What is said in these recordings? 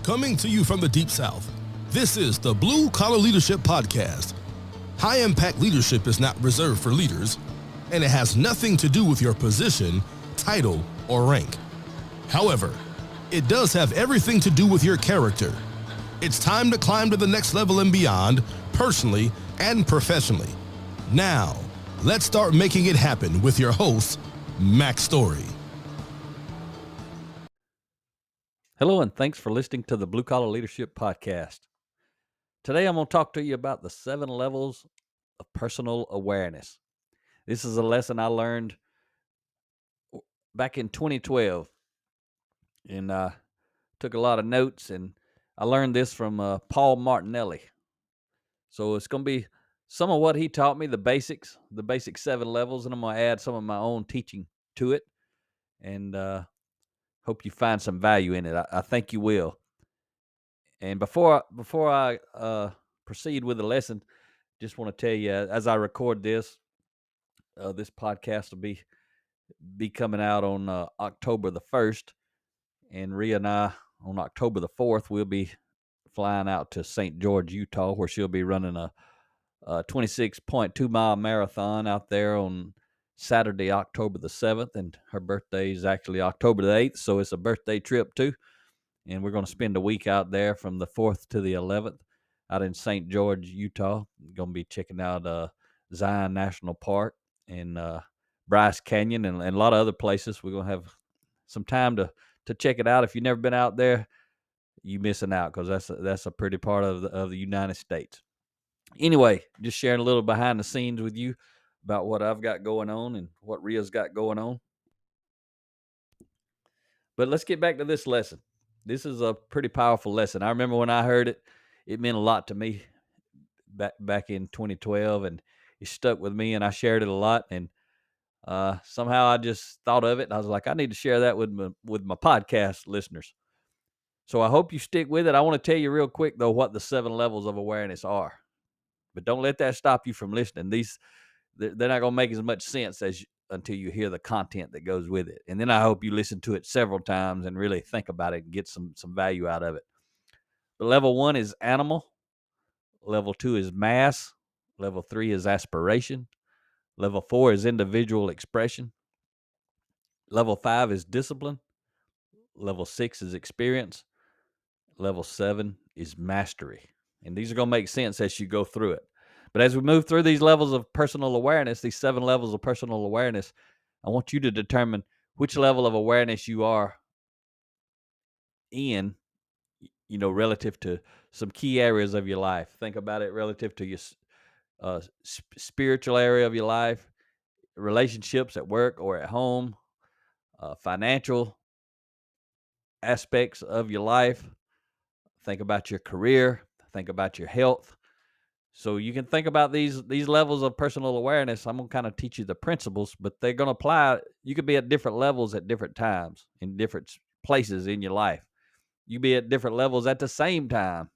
Coming to you from the Deep South, this is the Blue Collar Leadership Podcast. High impact leadership is not reserved for leaders, and it has nothing to do with your position, title, or rank. However, it does have everything to do with your character. It's time to climb to the next level and beyond, personally and professionally. Now, let's start making it happen with your host, Mac Story. Hello, and thanks for listening to the Blue Collar Leadership Podcast. Today, I'm going to talk to you about the 7 levels of personal awareness. This is a lesson I learned back in 2012, and took a lot of notes, and I learned this from Paul Martinelli. So it's going to be some of what he taught me, the basic 7 levels, and I'm going to add some of my own teaching to it, and hope you find some value in it. I think you will. And before I proceed with the lesson, just want to tell you, as I record this podcast will be coming out on October the 1st, and Rhea and I on October the 4th we'll be flying out to St. George, Utah, where she'll be running a 26.2 mile marathon out there on Saturday, October the 7th, and her birthday is actually October the 8th, so it's a birthday trip too. And we're going to spend a week out there from the 4th to the 11th out in St. George, Utah. We're going to be checking out Zion National Park and Bryce Canyon and a lot of other places. We're going to have some time to check it out. If you've never been out there, you're missing out, because that's a pretty part of the United States. Anyway, just sharing a little behind the scenes with you about what I've got going on and what Rhea's got going on. But let's get back to this lesson. This is a pretty powerful lesson. I remember when I heard it, it meant a lot to me back in 2012, and it stuck with me, and I shared it a lot. And somehow I just thought of it, and I was like, I need to share that with my podcast listeners. So I hope you stick with it. I want to tell you real quick, though, what the 7 levels of awareness are. But don't let that stop you from listening. They're not going to make as much sense until you hear the content that goes with it. And then I hope you listen to it several times and really think about it and get some value out of it. But level 1 is animal. Level 2 is mass. Level 3 is aspiration. Level 4 is individual expression. Level 5 is discipline. Level 6 is experience. Level 7 is mastery. And these are going to make sense as you go through it. But as we move through these levels of personal awareness, these 7 levels of personal awareness, I want you to determine which level of awareness you are in, relative to some key areas of your life. Think about it relative to your spiritual area of your life, relationships at work or at home, financial aspects of your life. Think about your career. Think about your health. So you can think about these levels of personal awareness. I'm going to kind of teach you the principles, but they're going to apply. You could be at different levels at different times in different places in your life. You be at different levels at the same time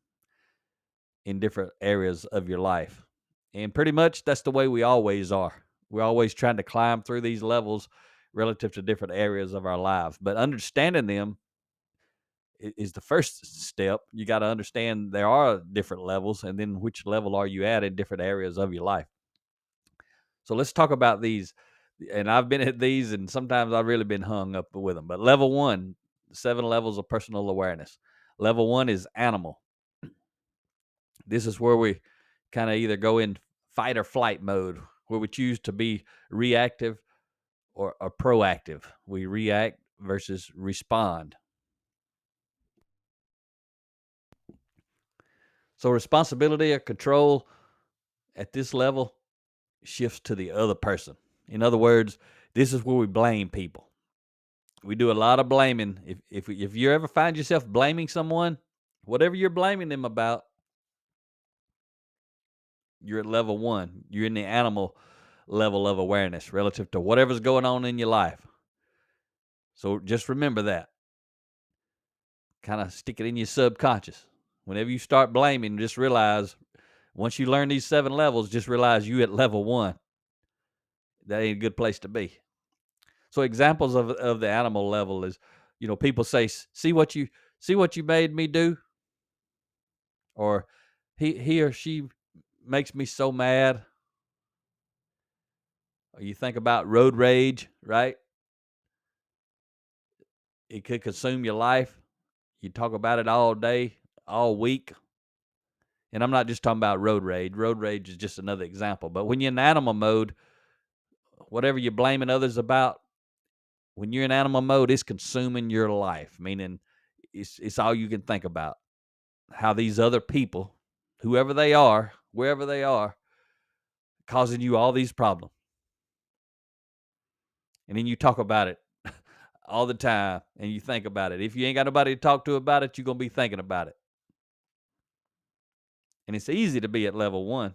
in different areas of your life. And pretty much that's the way we always are. We're always trying to climb through these levels relative to different areas of our lives. But understanding them is the first step. You got to understand there are different levels, and then which level are you at in different areas of your life. So let's talk about these. And I've been at these, and sometimes I've really been hung up with them. But level 1, 7 levels of personal awareness. Level 1 is animal. This is where we kind of either go in fight or flight mode, where we choose to be reactive or proactive. We react versus respond. So responsibility or control at this level shifts to the other person. In other words, this is where we blame people. We do a lot of blaming. If you ever find yourself blaming someone, whatever you're blaming them about, you're at level 1. You're in the animal level of awareness relative to whatever's going on in your life. So just remember that. Kind of stick it in your subconscious. Whenever you start blaming, just realize, once you learn these 7 levels, just realize you at level 1. That ain't a good place to be. So examples of the animal level is, people say, see what you See what you made me do? Or he or she makes me so mad. Or you think about road rage, right? It could consume your life. You talk about it all day, all week. And I'm not just talking about road rage. Road rage is just another example. But when you're in animal mode, whatever you're blaming others about, when you're in animal mode, it's consuming your life, meaning it's all you can think about. How these other people, whoever they are, wherever they are, causing you all these problems. And then you talk about it all the time and you think about it. If you ain't got nobody to talk to about it, you're going to be thinking about it. And it's easy to be at level 1.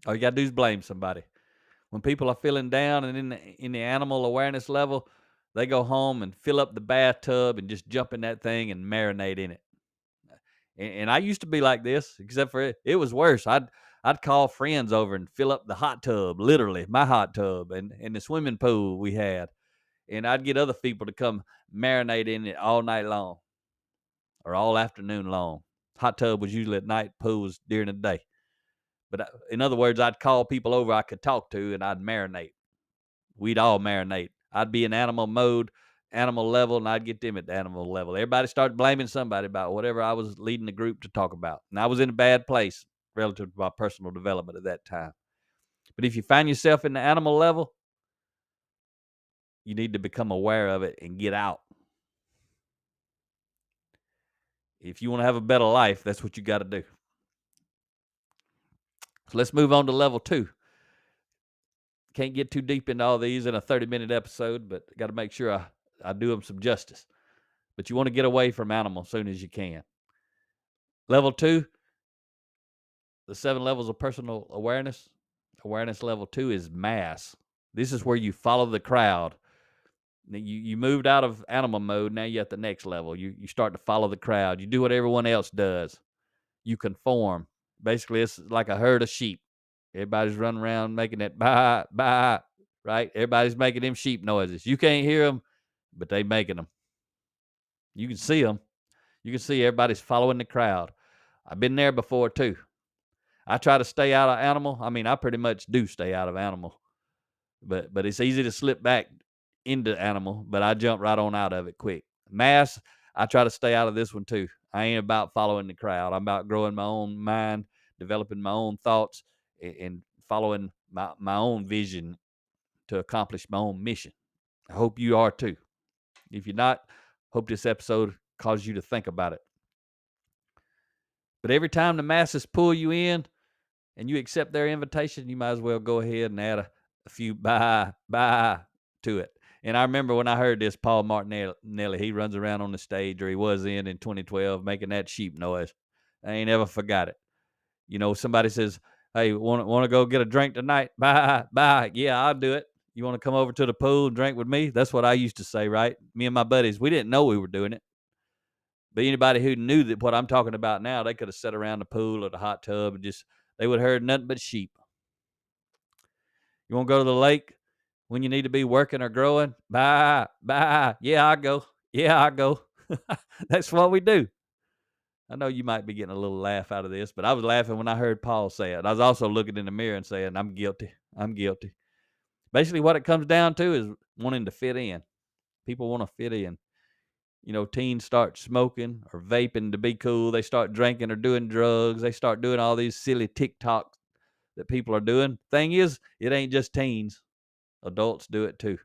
All you got to do is blame somebody. When people are feeling down and in the animal awareness level, they go home and fill up the bathtub and just jump in that thing and marinate in it. And I used to be like this, except for it was worse. I'd call friends over and fill up the hot tub, literally my hot tub and the swimming pool we had. And I'd get other people to come marinate in it all night long or all afternoon long. Hot tub was usually at night, pool was during the day. But in other words, I'd call people over I could talk to and I'd marinate. We'd all marinate. I'd be in animal mode, animal level, and I'd get them at the animal level. Everybody started blaming somebody about whatever I was leading the group to talk about. And I was in a bad place relative to my personal development at that time. But if you find yourself in the animal level, you need to become aware of it and get out. If you want to have a better life, that's what you got to do. So let's move on to level 2. Can't get too deep into all these in a 30-minute episode, but got to make sure I do them some justice. But you want to get away from animals as soon as you can. Level 2, the 7 levels of personal awareness. Awareness level 2 is mass. This is where you follow the crowd. You moved out of animal mode. Now you're at the next level. You start to follow the crowd. You do what everyone else does. You conform. Basically, it's like a herd of sheep. Everybody's running around making that baa, baa, right? Everybody's making them sheep noises. You can't hear them, but they making them. You can see them. You can see everybody's following the crowd. I've been there before too. I try to stay out of animal. I mean, I pretty much do stay out of animal. But it's easy to slip back into animal, but I jump right on out of it quick. Mass, I try to stay out of this one too. I ain't about following the crowd. I'm about growing my own mind, developing my own thoughts, and following my own vision to accomplish my own mission. I hope you are too. If you're not, hope this episode caused you to think about it. But every time the masses pull you in and you accept their invitation, you might as well go ahead and add a few bye to it. And I remember when I heard this, Paul Martinelli, he runs around on the stage, or he was in 2012, making that sheep noise. I ain't ever forgot it. You know, somebody says, hey, want to go get a drink tonight? Bye. Yeah, I'll do it. You want to come over to the pool and drink with me? That's what I used to say, right? Me and my buddies, we didn't know we were doing it. But anybody who knew that what I'm talking about now, they could have sat around the pool or the hot tub and they would have heard nothing but sheep. You want to go to the lake when you need to be working or growing? Bye. Yeah, I go. That's what we do. I know you might be getting a little laugh out of this, but I was laughing when I heard Paul say it. I was also looking in the mirror and saying, I'm guilty. Basically, what it comes down to is wanting to fit in. People want to fit in. You know, teens start smoking or vaping to be cool. They start drinking or doing drugs. They start doing all these silly TikToks that people are doing. Thing is, it ain't just teens. Adults do it too.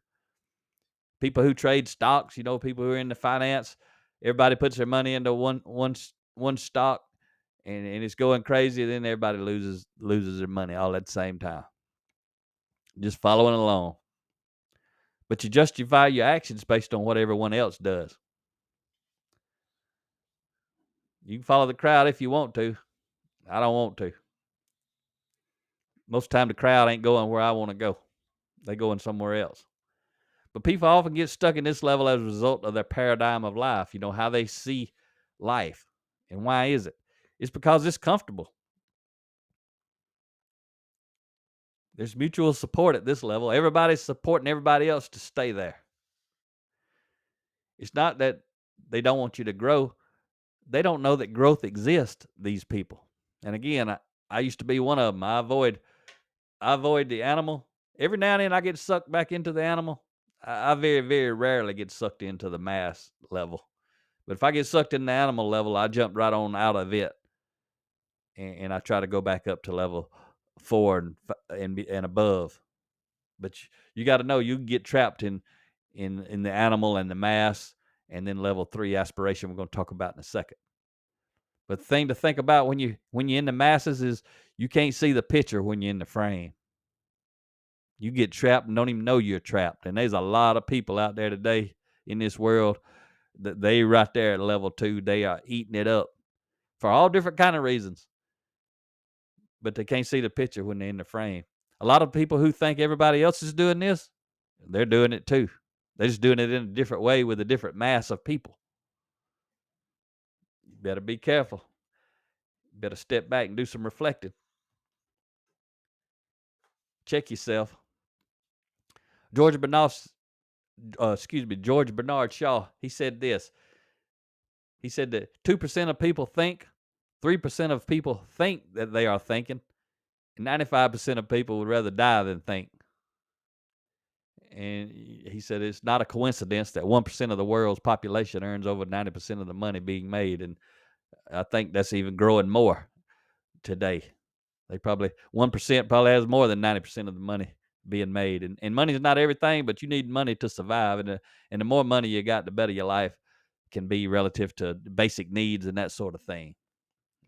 People who trade stocks, you know, people who are into finance, everybody puts their money into one stock and it's going crazy. Then everybody loses their money all at the same time. Just following along. But you justify your actions based on what everyone else does. You can follow the crowd if you want to. I don't want to. Most of the time the crowd ain't going where I want to go. They're going somewhere else. But people often get stuck in this level as a result of their paradigm of life, you know, how they see life. And why is it? It's because it's comfortable. There's mutual support at this level. Everybody's supporting everybody else to stay there. It's not that they don't want you to grow. They don't know that growth exists, these people. And again, I used to be one of them. I avoid the animal. Every now and then I get sucked back into the animal. I very, very rarely get sucked into the mass level. But if I get sucked in the animal level, I jump right on out of it. And I try to go back up to level 4 and above. But you got to know you can get trapped in the animal and the mass, and then level 3 aspiration we're going to talk about in a second. But the thing to think about when you're in the masses is you can't see the picture when you're in the frame. You get trapped and don't even know you're trapped. And there's a lot of people out there today in this world that they right there at level 2, they are eating it up for all different kind of reasons. But they can't see the picture when they're in the frame. A lot of people who think everybody else is doing this, they're doing it too. They're just doing it in a different way with a different mass of people. You better be careful. You better step back and do some reflecting. Check yourself. George Bernard Shaw, he said this. He said that 2% of people think, 3% of people think that they are thinking, and 95% of people would rather die than think. And he said it's not a coincidence that 1% of the world's population earns over 90% of the money being made. And I think that's even growing more today. 1% probably has more than 90% of the money being made. And money is not everything, but you need money to survive. And the more money you got, the better your life can be relative to basic needs and that sort of thing.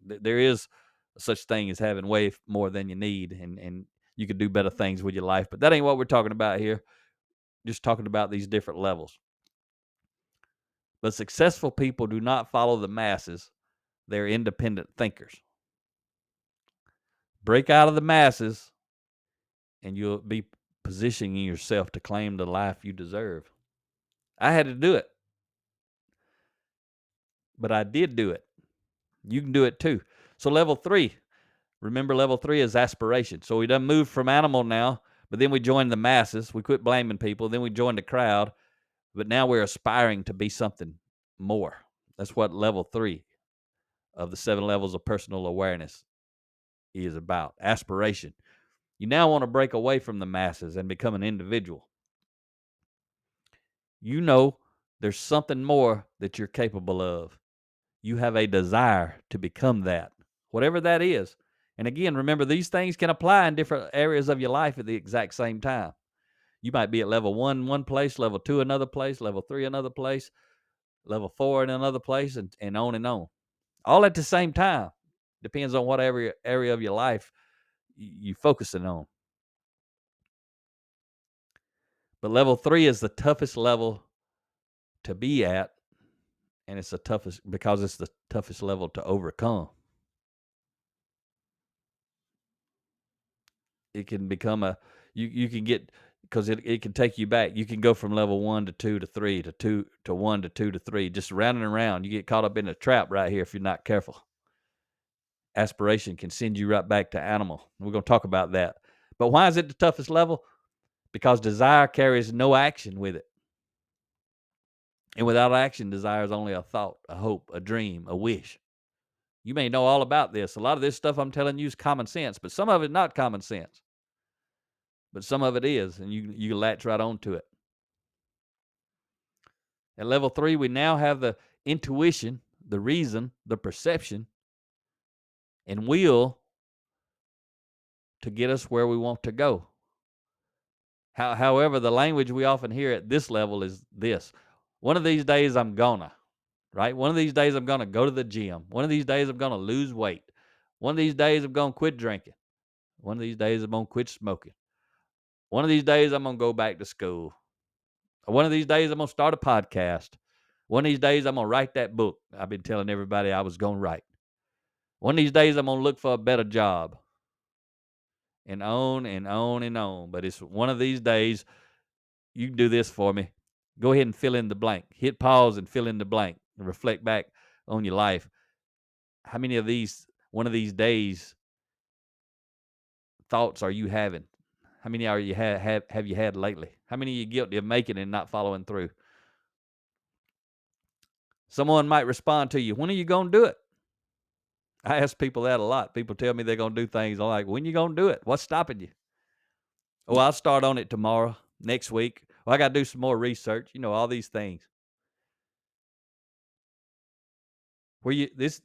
There is such thing as having way more than you need, and you could do better things with your life. But that ain't what we're talking about here. Just talking about these different levels. But successful people do not follow the masses. They're independent thinkers. Break out of the masses, and you'll be positioning yourself to claim the life you deserve. I had to do it. But I did do it. You can do it too. So level 3. Remember, level 3 is aspiration. So we done moved from animal now, but then we joined the masses. We quit blaming people. Then we joined the crowd. But now we're aspiring to be something more. That's what level 3 of the 7 levels of personal awareness is about. Aspiration. You now want to break away from the masses and become an individual. You know there's something more that you're capable of. You have a desire to become that, whatever that is. And again, remember, these things can apply in different areas of your life at the exact same time. You might be at level 1 one place, level 2 another place, level 3 another place, level 4 in another place, and on and on. All at the same time. Depends on what area of your life you're focusing on. But level 3 is the toughest level to be at, and it's the toughest because it's the toughest level to overcome. It can become you can get, because it can take you back. You can go from level 1 to 2 to 3 to 2 to 1 to 2 to 3, just round and around. You get caught up in a trap right here if you're not careful. Aspiration can send you right back to animal. We're going to talk about that. But why is it the toughest level? Because desire carries no action with it. And without action, desire is only a thought, a hope, a dream, a wish. You may know all about this. A lot of this stuff I'm telling you is common sense, but some of it not common sense. But some of it is, and you latch right onto it. At level 3, we now have the intuition, the reason, the perception, and will to get us where we want to go. However, the language we often hear at this level is this. One of these days I'm gonna, right? One of these days I'm gonna go to the gym. One of these days I'm gonna lose weight. One of these days I'm gonna quit drinking. One of these days I'm gonna quit smoking. One of these days I'm gonna go back to school. One of these days I'm gonna start a podcast. One of these days I'm gonna write that book I've been telling everybody I was gonna write. One of these days I'm gonna look for a better job. And on and on and on. But it's one of these days. You can do this for me. Go ahead and fill in the blank. Hit pause and fill in the blank and reflect back on your life. How many of these, one of these days, thoughts are you having? How many are you have you had lately? How many are you guilty of making and not following through? Someone might respond to you, when are you going to do it? I ask people that a lot. People tell me they're going to do things. I'm like, when you going to do it? What's stopping you? Oh, I'll start on it tomorrow, next week. Well, I got to do some more research. All these things. This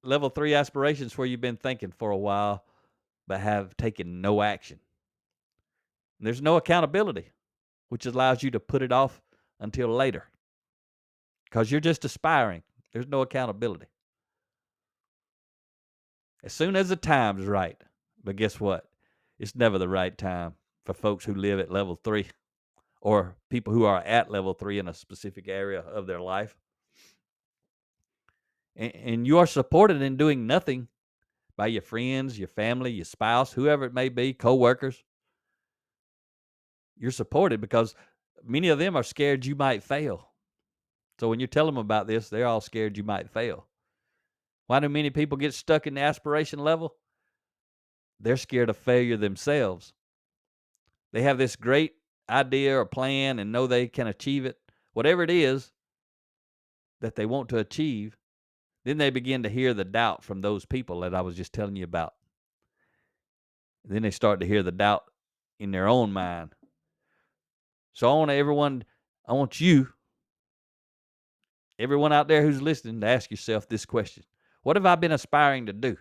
level 3 aspirations where you've been thinking for a while, but have taken no action. And there's no accountability, which allows you to put it off until later because you're just aspiring. There's no accountability. As soon as the time's right, but guess what? It's never the right time for folks who live at level 3 or people who are at level 3 in a specific area of their life. And you are supported in doing nothing by your friends, your family, your spouse, whoever it may be, co-workers. You're supported because many of them are scared you might fail. So when you tell them about this, they're all scared you might fail. Why do many people get stuck in the aspiration level? They're scared of failure themselves. They have this great idea or plan and know they can achieve it, whatever it is that they want to achieve. Then they begin to hear the doubt from those people that I was just telling you about. And then they start to hear the doubt in their own mind. So I want you, everyone out there who's listening, to ask yourself this question. What have I been aspiring to do?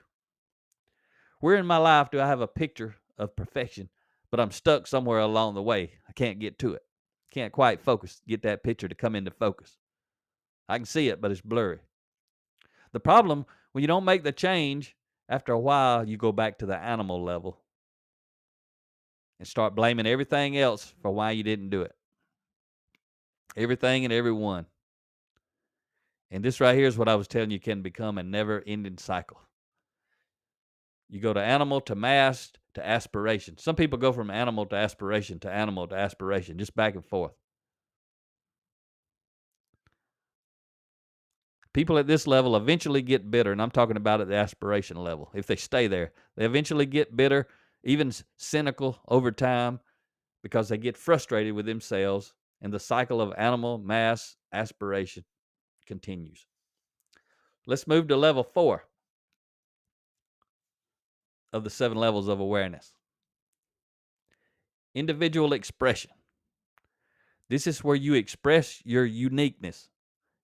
Where in my life do I have a picture of perfection, but I'm stuck somewhere along the way? I can't get to it. Can't quite get that picture to come into focus. I can see it, but it's blurry. The problem, when you don't make the change, after a while, you go back to the animal level and start blaming everything else for why you didn't do it. Everything and everyone. And this right here is what I was telling you can become a never-ending cycle. You go to animal to mass to aspiration. Some people go from animal to aspiration to animal to aspiration, just back and forth. People at this level eventually get bitter, and I'm talking about at the aspiration level. If they stay there, they eventually get bitter, even cynical over time, because they get frustrated with themselves, and the cycle of animal, mass, aspiration continues. Let's move to level 4 of the 7 levels of awareness. Individual expression. This is where you express your uniqueness.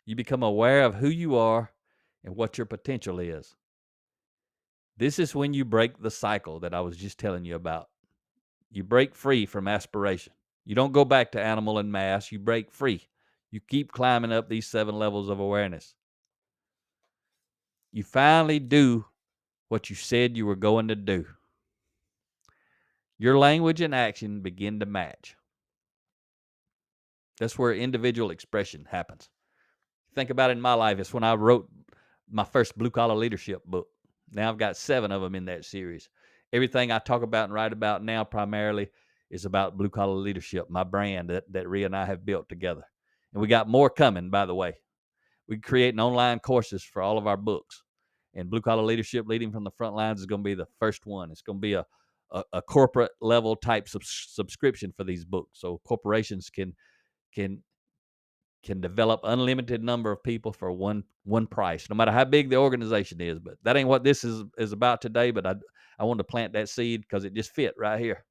You become aware of who you are and what your potential is. This is when you break the cycle that I was just telling you about. You break free from aspiration. You don't go back to animal and mass. You break free. You keep climbing up these 7 levels of awareness. You finally do what you said you were going to do. Your language and action begin to match. That's where individual expression happens. Think about it in my life. It's when I wrote my first blue collar leadership book. Now I've got 7 of them in that series. Everything I talk about and write about now primarily is about blue collar leadership, my brand that Rhea and I have built together. And we got more coming, by the way. We're creating online courses for all of our books. And blue collar leadership, leading from the front lines, is going to be the first one. It's going to be a corporate level type subscription for these books. So corporations can develop unlimited number of people for one price, no matter how big the organization is. But that ain't what this is about today. But I wanted to plant that seed because it just fit right here.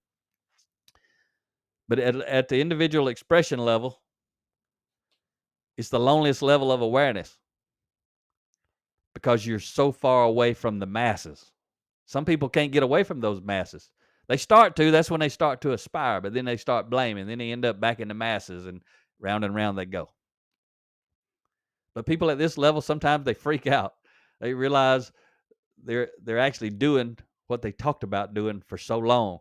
But at the individual expression level, it's the loneliest level of awareness because you're so far away from the masses. Some people can't get away from those masses. They start to. That's when they start to aspire, but then they start blaming. Then they end up back in the masses, and round they go. But people at this level, sometimes they freak out. They realize they're actually doing what they talked about doing for so long.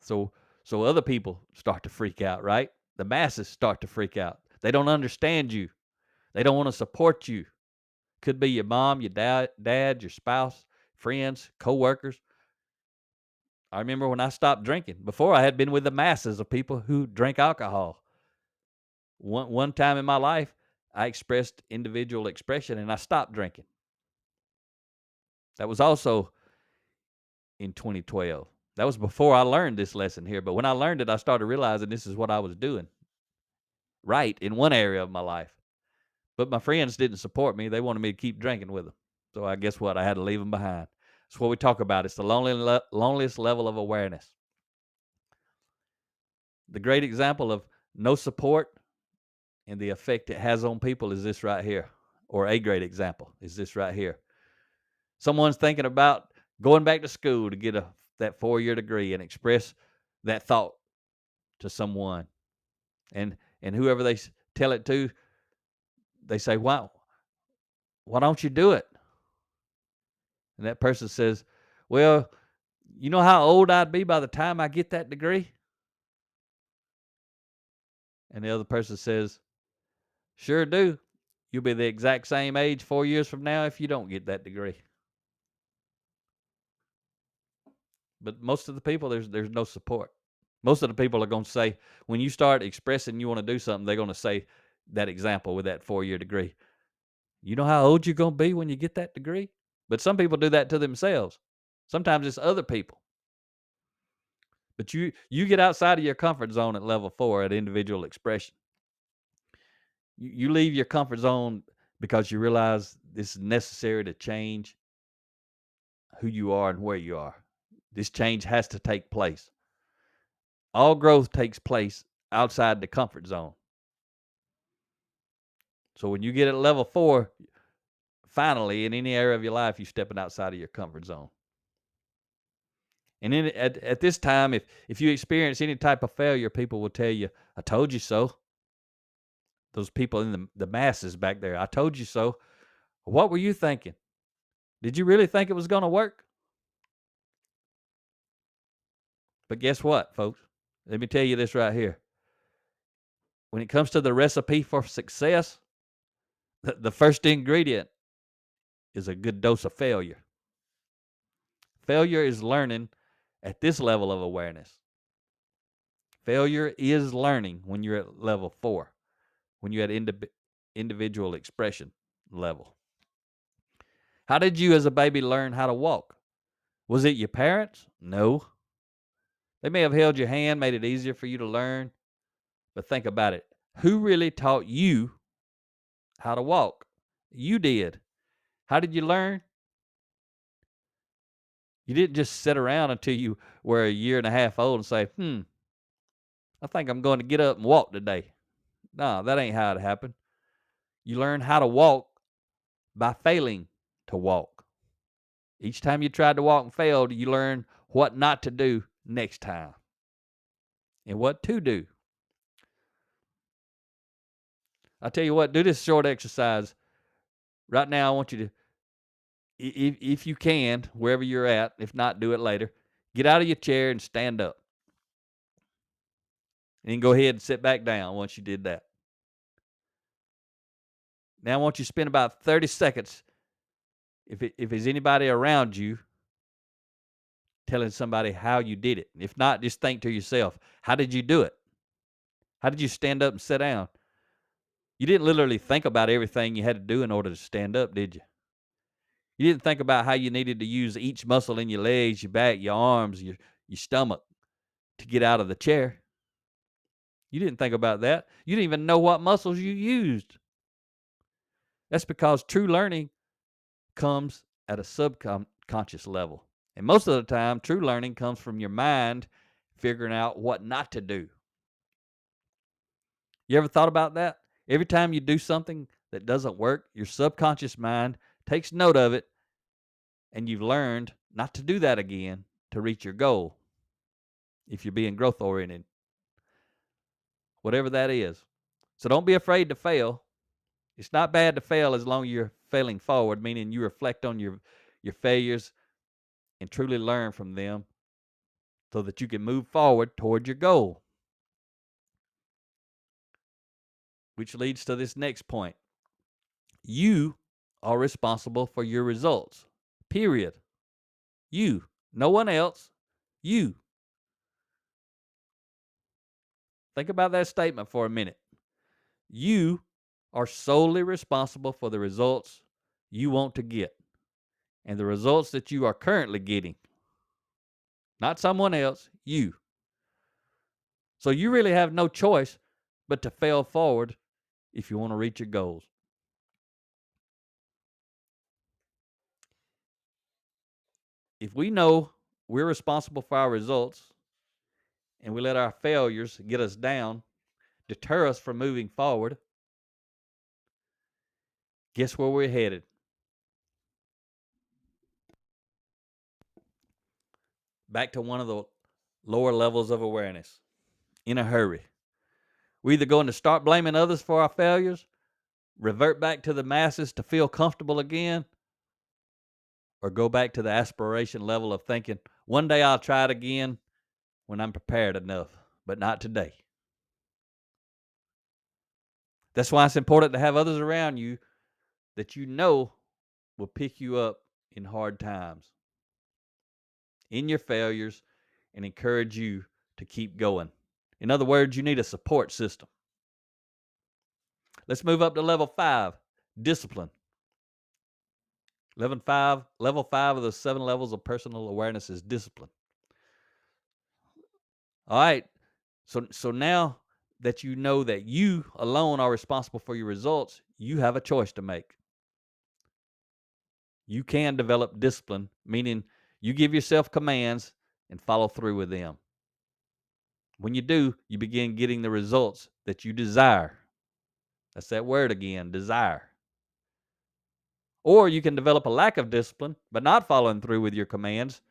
So other people start to freak out, right? The masses start to freak out. They don't understand you. They don't want to support you. Could be your mom, your dad, your spouse, friends, co-workers. I remember when I stopped drinking. Before, I had been with the masses of people who drank alcohol. One time in my life, I expressed individual expression and I stopped drinking. That was also in 2012. That was before I learned this lesson here. But when I learned it, I started realizing this is what I was doing. right in one area of my life. But my friends didn't support me. They wanted me to keep drinking with them. So I guess what? I had to leave them behind. That's what we talk about. It's the loneliest level of awareness. The great example of no support and the effect it has on people is this right here. Or a great example is this right here. Someone's thinking about going back to school to get that 4-year degree and express that thought to someone. And whoever they tell it to, they say, wow, why don't you do it? And that person says, well, you know how old I'd be by the time I get that degree? And the other person says, sure do. You'll be the exact same age 4 years from now if you don't get that degree. But most of the people, there's no support. Most of the people are going to say, when you start expressing you want to do something, they're going to say that example with that 4-year degree. You know how old you're going to be when you get that degree? But some people do that to themselves. Sometimes it's other people. But you get outside of your comfort zone at level 4 at individual expression. You leave your comfort zone because you realize this is necessary to change who you are and where you are. This change has to take place. All growth takes place outside the comfort zone. So when you get at level 4, finally, in any area of your life, you're stepping outside of your comfort zone. And at this time, if you experience any type of failure, people will tell you, I told you so. Those people in the masses back there, I told you so. What were you thinking? Did you really think it was going to work? But guess what, folks? Let me tell you this right here. When it comes to the recipe for success, the first ingredient is a good dose of failure. Failure is learning at this level of awareness. Failure is learning when you're at level 4, when you're at individual expression level. How did you as a baby learn how to walk? Was it your parents? No. They may have held your hand, made it easier for you to learn, but think about it. Who really taught you how to walk? You did. How did you learn? You didn't just sit around until you were a year and a half old and say, I think I'm going to get up and walk today. No, that ain't how it happened. You learn how to walk by failing to walk. Each time you tried to walk and failed, you learn what not to do next time and what to do. I tell you what, do this short exercise. Right now, I want you to, if you can, wherever you're at, if not, do it later. Get out of your chair and stand up. And then go ahead and sit back down once you did that. Now I want you to spend about 30 seconds, if there's anybody around you, telling somebody how you did it. If not, just think to yourself, how did you do it? How did you stand up and sit down? You didn't literally think about everything you had to do in order to stand up, did you? You didn't think about how you needed to use each muscle in your legs, your back, your arms, your stomach to get out of the chair. You didn't think about that. You didn't even know what muscles you used. That's because true learning comes at a subconscious level. And most of the time, true learning comes from your mind figuring out what not to do. You ever thought about that? Every time you do something that doesn't work, your subconscious mind takes note of it, and you've learned not to do that again to reach your goal if you're being growth oriented. Whatever that is. So don't be afraid to fail. It's not bad to fail as long as you're failing forward, meaning you reflect on your failures and truly learn from them so that you can move forward toward your goal. Which leads to this next point. You are responsible for your results. Period. You. No one else. You. Think about that statement for a minute. You are solely responsible for the results you want to get and the results that you are currently getting. Not someone else, you. So you really have no choice but to fail forward if you want to reach your goals. If we know we're responsible for our results and we let our failures get us down, deter us from moving forward, guess where we're headed? Back to one of the lower levels of awareness in a hurry. We're either going to start blaming others for our failures, revert back to the masses to feel comfortable again, or go back to the aspiration level of thinking, one day I'll try it again when I'm prepared enough, but not today. That's why it's important to have others around you that you know will pick you up in hard times, in your failures, and encourage you to keep going. In other words, you need a support system. Let's move up to level 5, discipline. Level 5 of the 7 levels of personal awareness is discipline. All right. So now that you know that you alone are responsible for your results, you have a choice to make. You can develop discipline, meaning you give yourself commands and follow through with them. When you do, you begin getting the results that you desire. That's that word again, desire. Or you can develop a lack of discipline, but not following through with your commands,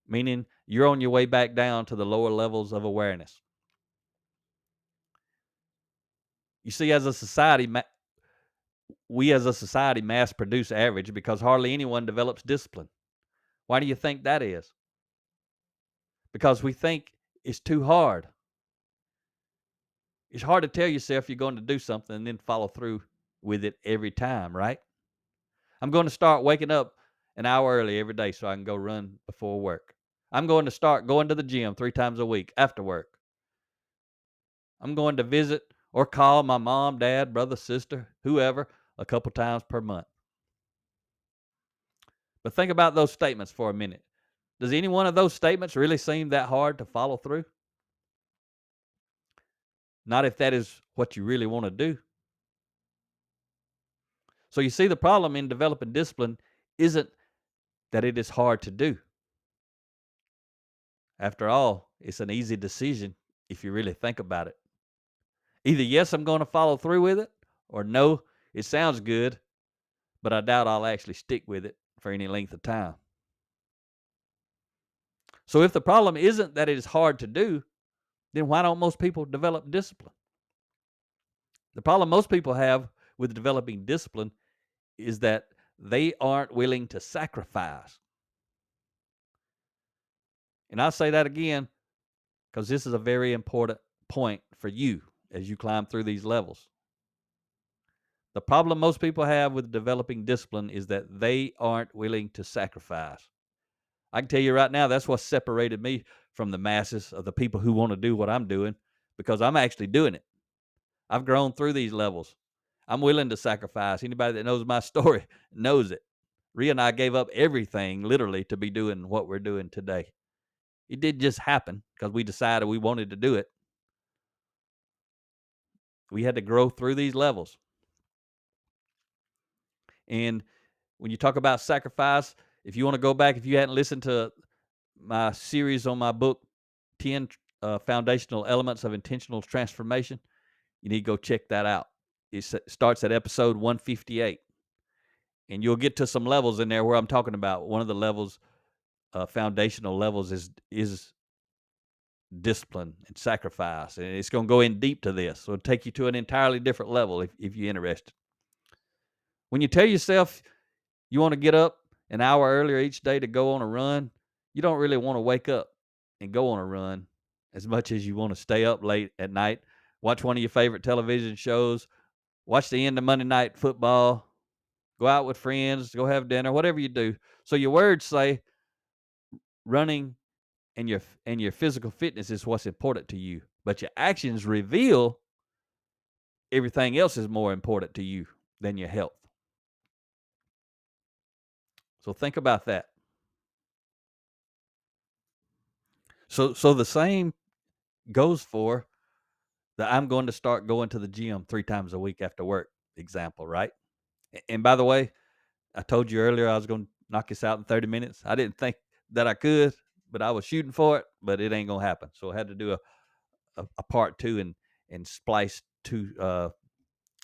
meaning you're on your way back down to the lower levels of awareness. You see, as a society, we as a society mass produce average because hardly anyone develops discipline. Why do you think that is? Because we think it's too hard. It's hard to tell yourself you're going to do something and then follow through with it every time, right? I'm going to start waking up an hour early every day so I can go run before work. I'm going to start going to the gym 3 times a week after work. I'm going to visit or call my mom, dad, brother, sister, whoever, a couple times per month. But think about those statements for a minute. Does any one of those statements really seem that hard to follow through? Not if that is what you really want to do. So you see, the problem in developing discipline isn't that it is hard to do. After all, it's an easy decision if you really think about it. Either yes, I'm going to follow through with it, or no, it sounds good, but I doubt I'll actually stick with it for any length of time. So if the problem isn't that it is hard to do, then why don't most people develop discipline? The problem most people have with developing discipline is that they aren't willing to sacrifice. And I'll say that again because this is a very important point for you as you climb through these levels. The problem most people have with developing discipline is that they aren't willing to sacrifice. I can tell you right now, that's what separated me from the masses of the people who want to do what I'm doing, because I'm actually doing it. I've grown through these levels. I'm willing to sacrifice. Anybody that knows my story knows it. Rhea and I gave up everything, literally, to be doing what we're doing today. It did just happen because we decided we wanted to do it. We had to grow through these levels. And when you talk about sacrifice, if you want to go back, if you hadn't listened to my series on my book, 10 Foundational Elements of Intentional Transformation, you need to go check that out. It starts at episode 158. And you'll get to some levels in there where I'm talking about. One of the levels, foundational levels, is discipline and sacrifice. And it's going to go in deep to this. So it'll take you to an entirely different level if you're interested. When you tell yourself you want to get up an hour earlier each day to go on a run, you don't really want to wake up and go on a run as much as you want to stay up late at night, watch one of your favorite television shows, watch the end of Monday Night Football, go out with friends, go have dinner, whatever you do. So your words say running and your physical fitness is what's important to you, but your actions reveal everything else is more important to you than your health. So think about that. So the same goes for I'm going to start going to the gym 3 times a week after work example, right? And by the way, I told you earlier I was going to knock this out in 30 minutes. I didn't think that I could, but I was shooting for it, but it ain't going to happen. So I had to do a part 2 and splice 2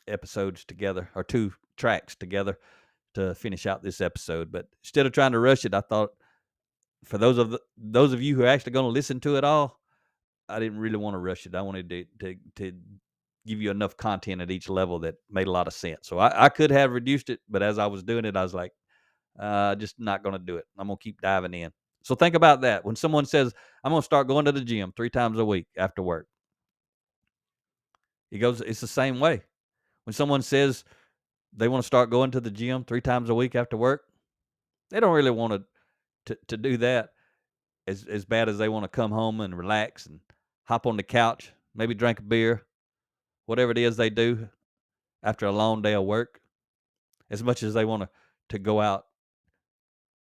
episodes together, or 2 tracks together to finish out this episode. But instead of trying to rush it, I thought for those of you who are actually going to listen to it all, I didn't really want to rush it. I wanted to give you enough content at each level that made a lot of sense. So I could have reduced it, but as I was doing it, I was like, just not going to do it. I'm going to keep diving in. So think about that. When someone says, I'm going to start going to the gym 3 times a week after work, it's the same way. When someone says they want to start going to the gym 3 times a week after work, they don't really want to do that as bad as they want to come home and relax and hop on the couch, maybe drink a beer, whatever it is they do after a long day of work, as much as they want to go out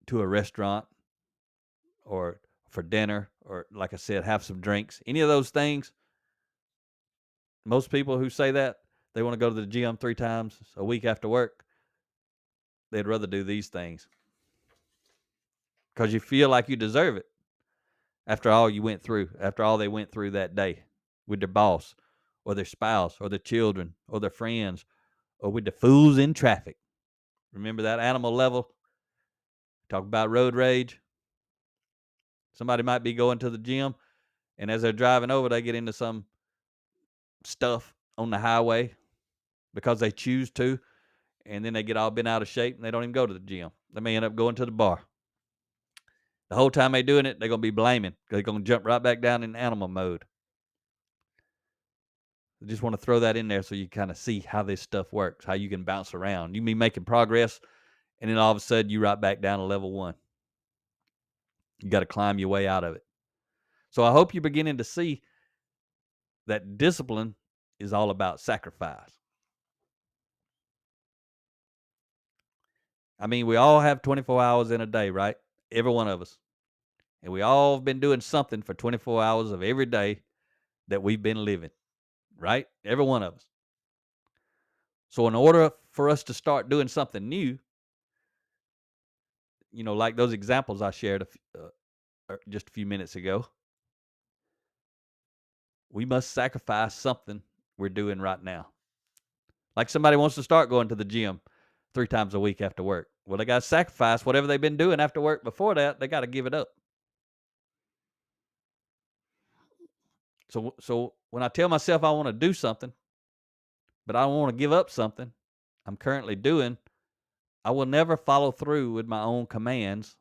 to a restaurant or for dinner, or like I said, have some drinks. Any of those things, most people who say that they want to go to the gym 3 times a week after work, they'd rather do these things because you feel like you deserve it after all you went through, after all they went through that day with their boss or their spouse or their children or their friends or with the fools in traffic. Remember that animal level? Talk about road rage. Somebody might be going to the gym, and as they're driving over, they get into some stuff on the highway because they choose to, and then they get all bent out of shape, and they don't even go to the gym. They may end up going to the bar. The whole time they're doing it, they're going to be blaming because they're going to jump right back down in animal mode. I just want to throw that in there so you kind of see how this stuff works, how you can bounce around. You be making progress, and then all of a sudden you're right back down to level 1. You got to climb your way out of it. So I hope you're beginning to see that discipline is all about sacrifice. I mean, we all have 24 hours in a day, right? Every one of us. And we all have been doing something for 24 hours of every day that we've been living, right? Every one of us. So in order for us to start doing something new, like those examples I shared just a few minutes ago, we must sacrifice something we're doing right now. Like somebody wants to start going to the gym 3 times a week after work. Well, they got to sacrifice whatever they've been doing after work before that. They got to give it up. So when I tell myself I want to do something, but I don't want to give up something I'm currently doing, I will never follow through with my own commands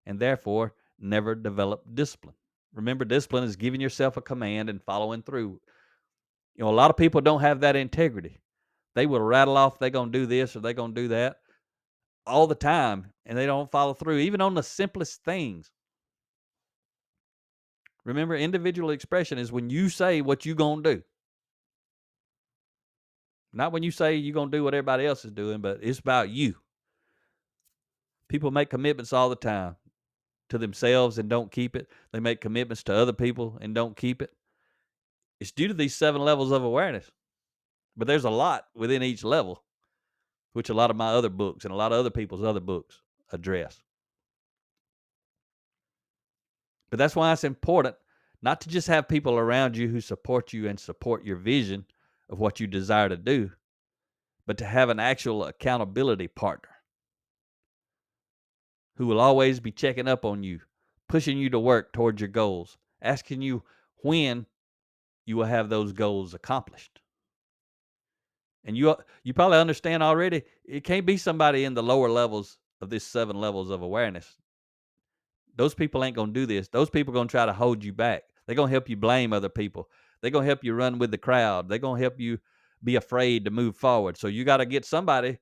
and therefore never develop discipline. Remember, discipline is giving yourself a command and following through. A lot of people don't have that integrity. They will rattle off they're going to do this or they're going to do that all the time, and they don't follow through, even on the simplest things. Remember, individual expression is when you say what you're going to do. Not when you say you're going to do what everybody else is doing, but it's about you. People make commitments all the time to themselves and don't keep it. They make commitments to other people and don't keep it. It's due to these 7 levels of awareness. But there's a lot within each level, which a lot of my other books and a lot of other people's other books address. But that's why it's important not to just have people around you who support you and support your vision of what you desire to do, but to have an actual accountability partner who will always be checking up on you, pushing you to work towards your goals, asking you when you will have those goals accomplished. And you probably understand already, it can't be somebody in the lower levels of this 7 levels of awareness. Those people ain't going to do this. Those people are going to try to hold you back. They're going to help you blame other people. They're going to help you run with the crowd. They're going to help you be afraid to move forward. So you got to get somebody.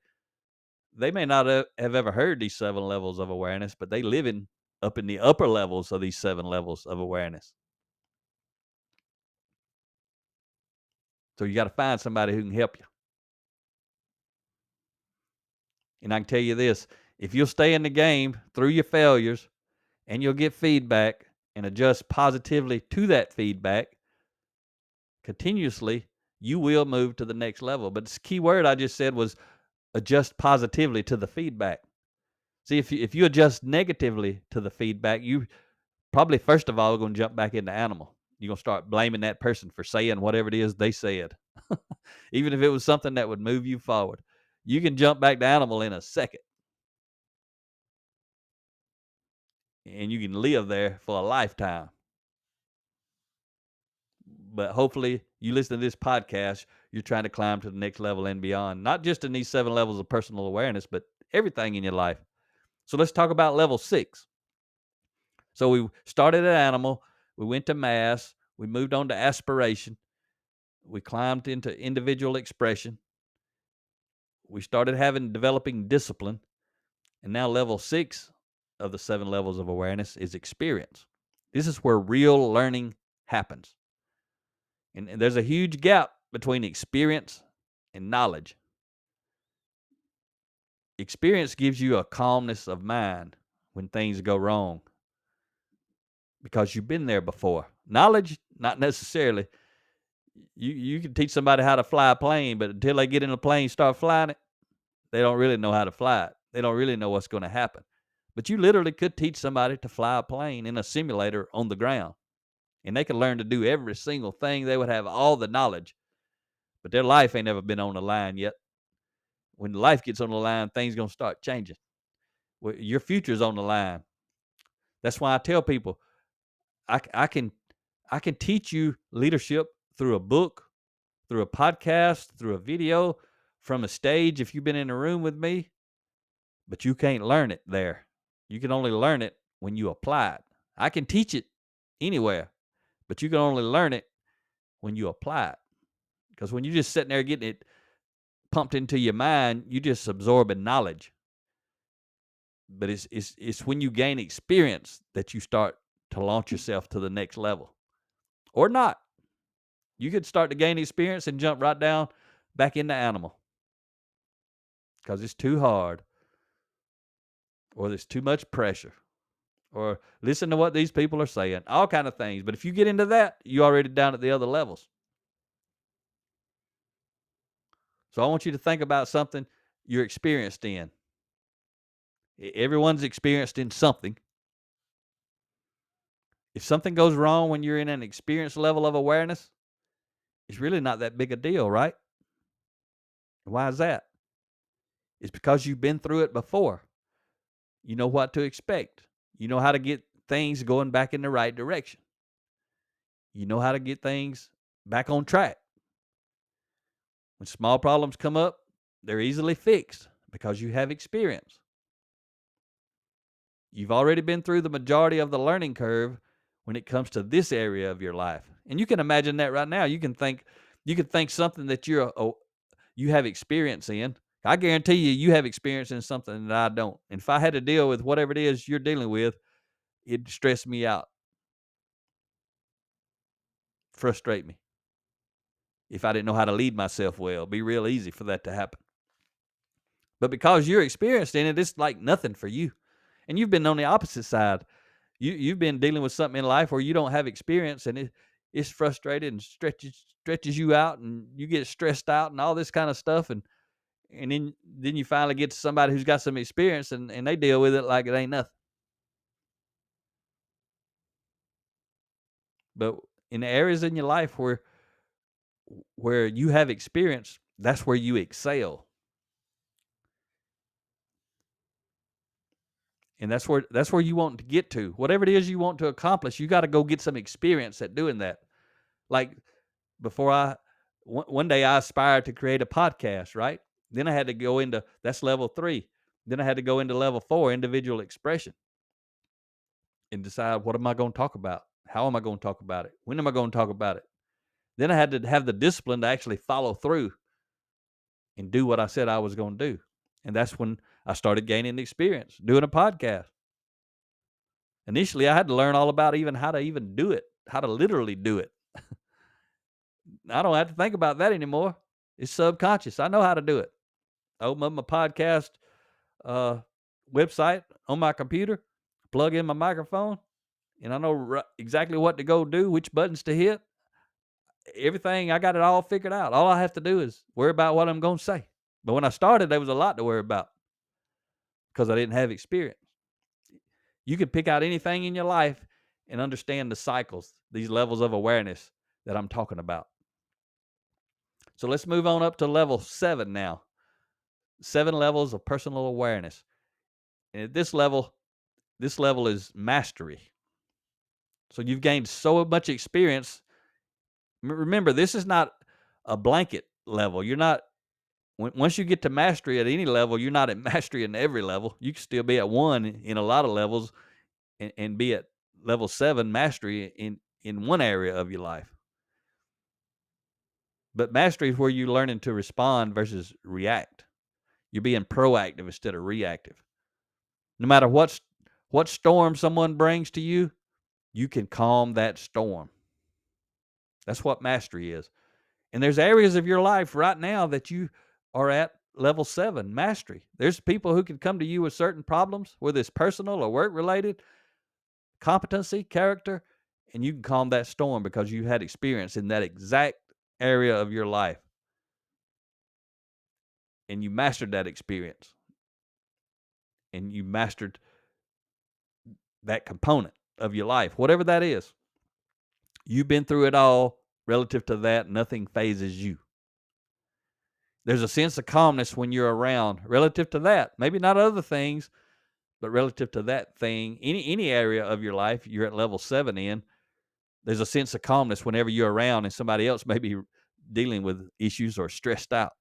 They may not have ever heard these 7 levels of awareness, but they living up in the upper levels of these 7 levels of awareness. So you got to find somebody who can help you. And I can tell you this, if you'll stay in the game through your failures and you'll get feedback and adjust positively to that feedback, continuously, you will move to the next level. But the key word I just said was adjust positively to the feedback. See, if you adjust negatively to the feedback, you probably first of all going to jump back into animal. You're going to start blaming that person for saying whatever it is they said. Even if it was something that would move you forward. You can jump back to animal in a second. And you can live there for a lifetime. But hopefully you listen to this podcast, you're trying to climb to the next level and beyond. Not just in these 7 levels of personal awareness, but everything in your life. So let's talk about level 6. So we started at animal, we went to mass, we moved on to aspiration, we climbed into individual expression, we started developing discipline, and now level 6 of the 7 levels of awareness is experience. This is where real learning happens. And there's a huge gap between experience and knowledge. Experience gives you a calmness of mind when things go wrong because you've been there before. Knowledge, not necessarily. You can teach somebody how to fly a plane, but until they get in a plane, start flying it, they don't really know how to fly it. They don't really know what's going to happen. But you literally could teach somebody to fly a plane in a simulator on the ground. And they could learn to do every single thing. They would have all the knowledge. But their life ain't ever been on the line yet. When life gets on the line, things going to start changing. Your future's on the line. That's why I tell people, I can teach you leadership through a book, through a podcast, through a video, from a stage if you've been in a room with me, but you can't learn it there. You can only learn it when you apply it. I can teach it anywhere, but you can only learn it when you apply it. Because when you're just sitting there getting it pumped into your mind, you just absorbing knowledge. But it's when you gain experience that you start to launch yourself to the next level. Or not. You could start to gain experience and jump right down back into animal. Because it's too hard. Or there's too much pressure. Or listen to what these people are saying. All kind of things. But if you get into that, you're already down at the other levels. So I want you to think about something you're experienced in. Everyone's experienced in something. If something goes wrong when you're in an experienced level of awareness, it's really not that big a deal, right? Why is that? It's because you've been through it before. You know what to expect. You know how to get things going back in the right direction. You know how to get things back on track. When small problems come up, they're easily fixed because you have experience. You've already been through the majority of the learning curve when it comes to this area of your life. And you can imagine that right now. You can think something that you have experience in. I guarantee you have experience in something that I don't. And if I had to deal with whatever it is you're dealing with, it'd stress me out. Frustrate me. If I didn't know how to lead myself well, it'd be real easy for that to happen. But because you're experienced in it, it's like nothing for you. And you've been on the opposite side. You've been dealing with something in life where you don't have experience, and it's frustrated and stretches you out, and you get stressed out and all this kind of stuff. And then you finally get to somebody who's got some experience, and they deal with it like it ain't nothing. But in the areas in your life where you have experience, that's where you excel. And that's where you want to get to. Whatever it is you want to accomplish, you got to go get some experience at doing that. Like one day I aspired to create a podcast, right? Then I had to go into, that's level 3. Then I had to go into level 4, individual expression, and decide, what am I going to talk about? How am I going to talk about it? When am I going to talk about it? Then I had to have the discipline to actually follow through and do what I said I was going to do. And that's when I started gaining experience doing a podcast. Initially, I had to learn all about how to even do it, how to literally do it. I don't have to think about that anymore. It's subconscious. I know how to do it. I open up my podcast website on my computer, plug in my microphone, and I know exactly what to go do, which buttons to hit. everything, I got it all figured out. All I have to do is worry about what I'm going to say. But when I started, there was a lot to worry about because I didn't have experience. You could pick out anything in your life and understand the cycles, these levels of awareness that I'm talking about. So let's move on up to level 7 now. 7 levels of personal awareness. And at this level is mastery. So you've gained so much experience. Remember, this is not a blanket level. You're not, once you get to mastery at any level, you're not at mastery in every level. You can still be at 1 in a lot of levels and be at level 7 mastery in one area of your life. But mastery is where you're learning to respond versus react. You're being proactive instead of reactive. No matter what storm someone brings to you, you can calm that storm. That's what mastery is. And there's areas of your life right now that you are at level 7 mastery. There's people who can come to you with certain problems, whether it's personal or work related, competency, character, and you can calm that storm because you had experience in that exact area of your life. And you mastered that experience. And you mastered that component of your life, whatever that is. You've been through it all. Relative to that, nothing phases you. There's a sense of calmness when you're around. Relative to that, maybe not other things, but relative to that thing, any area of your life you're at level 7 in, there's a sense of calmness whenever you're around and somebody else may be dealing with issues or stressed out.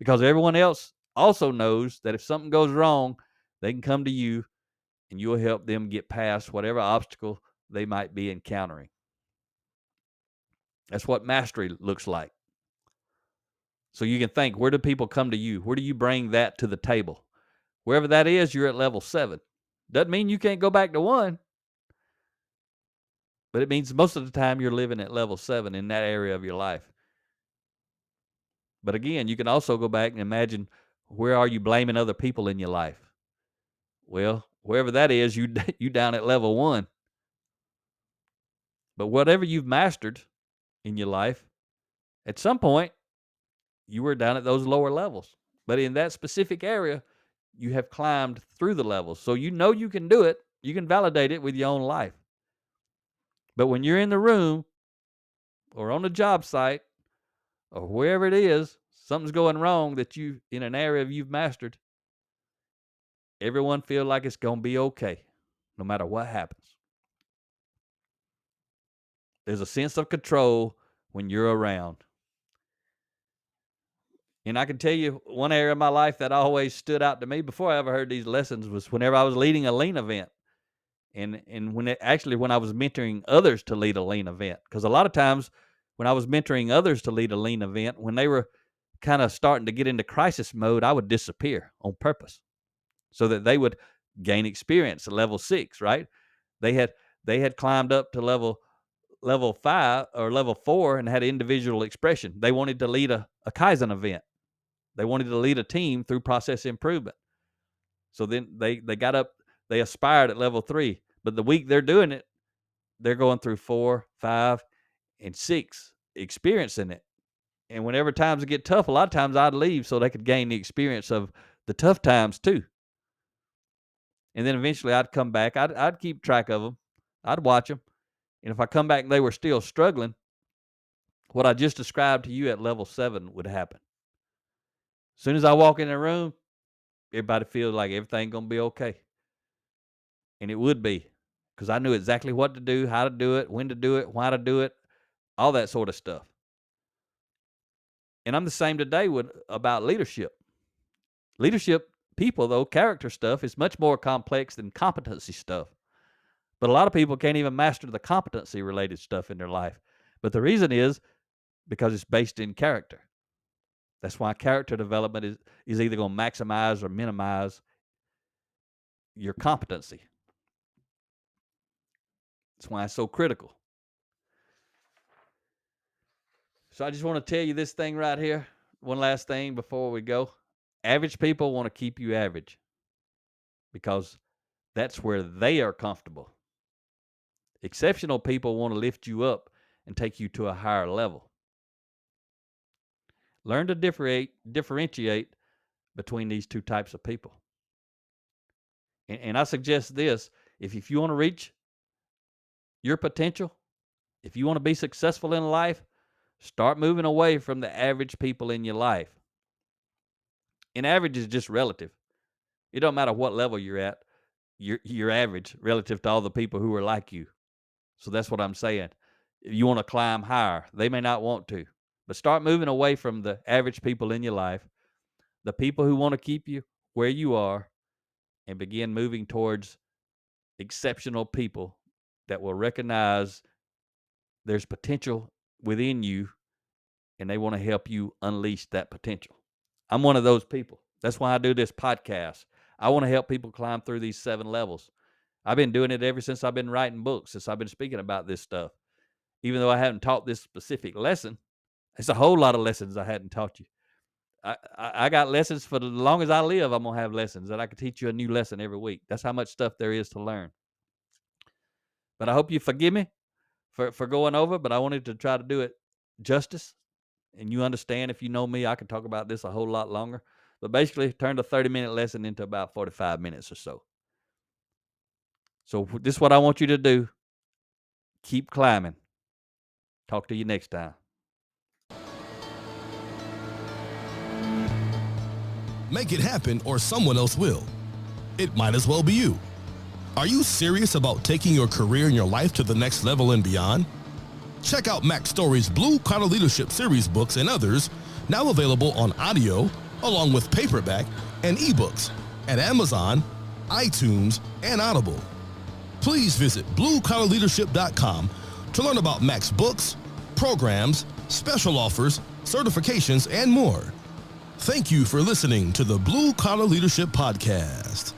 Because everyone else also knows that if something goes wrong, they can come to you and you'll help them get past whatever obstacle they might be encountering. That's what mastery looks like. So you can think, where do people come to you? Where do you bring that to the table? Wherever that is, you're at level 7. Doesn't mean you can't go back to 1. But it means most of the time you're living at level 7 in that area of your life. But again, you can also go back and imagine, where are you blaming other people in your life? Well, wherever that is, you down at level 1. But whatever you've mastered in your life, at some point, you were down at those lower levels. But in that specific area, you have climbed through the levels. So you know you can do it. You can validate it with your own life. But when you're in the room or on the job site or wherever it is, something's going wrong that you in an area you've mastered, everyone feel like it's going to be okay no matter what happens. There's a sense of control when you're around. And I can tell you one area of my life that always stood out to me before I ever heard these lessons was whenever I was leading a lean event. And when I was mentoring others to lead a lean event. Because a lot of times when I was mentoring others to lead a lean event, when they were kind of starting to get into crisis mode, I would disappear on purpose so that they would gain experience at level 6, right? They had climbed up to level 5 or level 4 and had individual expression. They wanted to lead a Kaizen event. They wanted to lead a team through process improvement. So then they got up, they aspired at level 3. But the week they're doing it, they're going through 4, 5, and 6, experiencing it. And whenever times get tough, a lot of times I'd leave so they could gain the experience of the tough times too. And then eventually I'd come back. I'd keep track of them. I'd watch them. And if I come back and they were still struggling, what I just described to you at level 7 would happen. As soon as I walk in the room, everybody feels like everything's going to be okay. And it would be, because I knew exactly what to do, how to do it, when to do it, why to do it, all that sort of stuff. And I'm the same today about leadership. Leadership people, though, character stuff is much more complex than competency stuff. But a lot of people can't even master the competency-related stuff in their life. But the reason is because it's based in character. That's why character development is either going to maximize or minimize your competency. That's why it's so critical. So I just want to tell you this thing right here. One last thing before we go. Average people want to keep you average because that's where they are comfortable. Exceptional people want to lift you up and take you to a higher level. Learn to differentiate between these two types of people. And I suggest this, if you want to reach your potential, if you want to be successful in life, start moving away from the average people in your life. And average is just relative. It don't matter what level you're at, you're average relative to all the people who are like you. So that's what I'm saying. If you want to climb higher, they may not want to. But start moving away from the average people in your life, the people who want to keep you where you are, and begin moving towards exceptional people that will recognize there's potential within you and they want to help you unleash that potential. I'm one of those people. That's why I do this podcast. I want to help people climb through these 7 levels. I've been doing it ever since I've been writing books, since I've been speaking about this stuff. Even though I haven't taught this specific lesson, it's a whole lot of lessons I hadn't taught you. I got lessons for as long as I live. I'm going to have lessons that I can teach you a new lesson every week. That's how much stuff there is to learn. But I hope you forgive me for going over, but I wanted to try to do it justice. And you understand, if you know me, I can talk about this a whole lot longer. But basically, turned a 30-minute lesson into about 45 minutes or so. So this is what I want you to do. Keep climbing. Talk to you next time. Make it happen or someone else will. It might as well be you. Are you serious about taking your career and your life to the next level and beyond? Check out Mac Story's Blue Collar Leadership series books and others, now available on audio, along with paperback and ebooks at Amazon, iTunes, and Audible. Please visit bluecollarleadership.com to learn about Mac's books, programs, special offers, certifications, and more. Thank you for listening to the Blue Collar Leadership Podcast.